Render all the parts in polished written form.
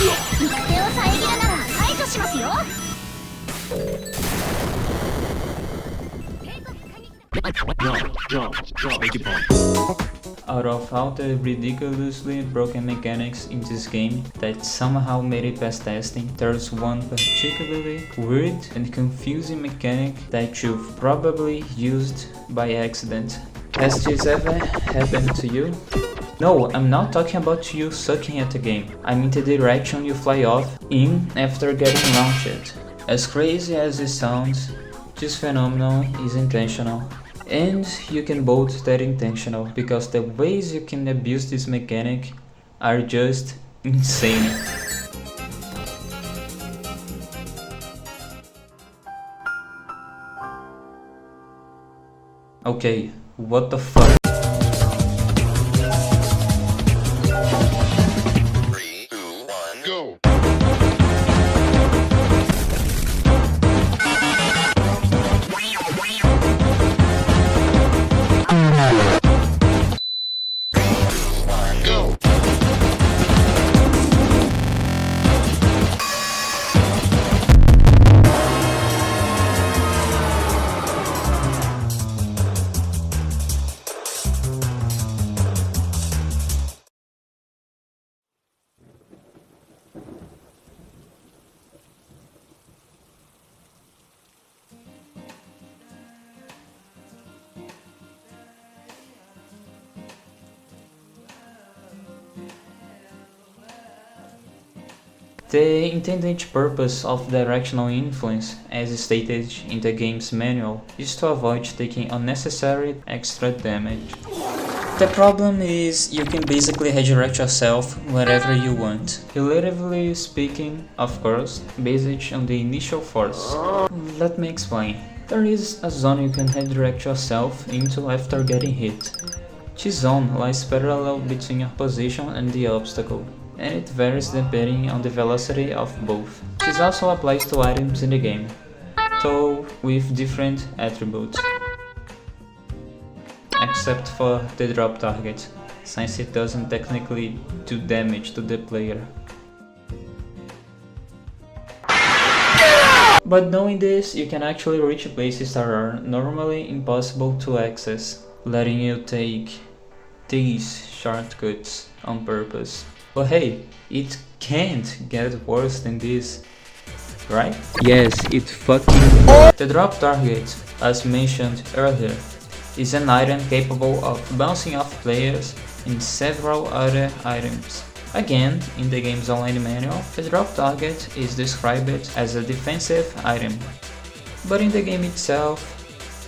Out of all the ridiculously broken mechanics in this game that somehow made it past testing, there's one particularly weird and confusing mechanic that you've probably used by accident. Has this ever happened to you? No, I'm not talking about you sucking at the game. I mean the direction you fly off in after getting launched. As crazy as it sounds, this phenomenon is intentional. And you can both that intentional, because the ways you can abuse this mechanic are just insane. Okay, what the fuck? The intended purpose of directional influence, as stated in the game's manual, is to avoid taking unnecessary extra damage. The problem is you can basically redirect yourself wherever you want. Relatively speaking, of course, based on the initial force. Let me explain. There is a zone you can redirect yourself into after getting hit. This zone lies parallel between your position and the obstacle, and it varies depending on the velocity of both. This also applies to items in the game, though with different attributes. Except for the drop target, since it doesn't technically do damage to the player. But knowing this, you can actually reach places that are normally impossible to access, letting you take these shortcuts on purpose. But hey, it can't get worse than this, right? Yes, it fucking... The drop target, as mentioned earlier, is an item capable of bouncing off players and several other items. Again, in the game's online manual, the drop target is described as a defensive item. But in the game itself,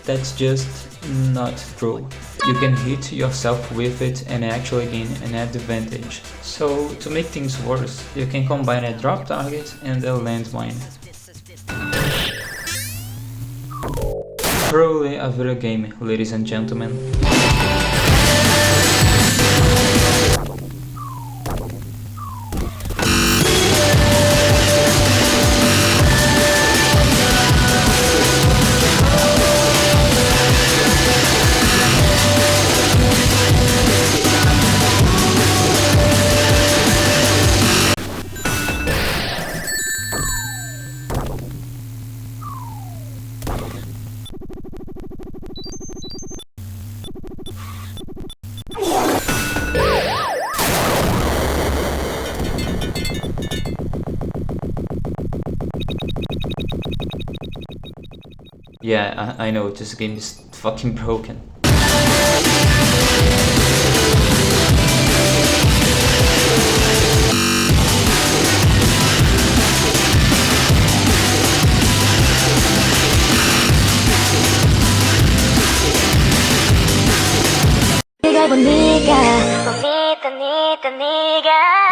that's just not true. You can hit yourself with it and actually gain an advantage. So, to make things worse, you can combine a drop target and a landmine. Truly a video game, ladies and gentlemen. Yeah, I know, this game is fucking broken. 네가 본 네가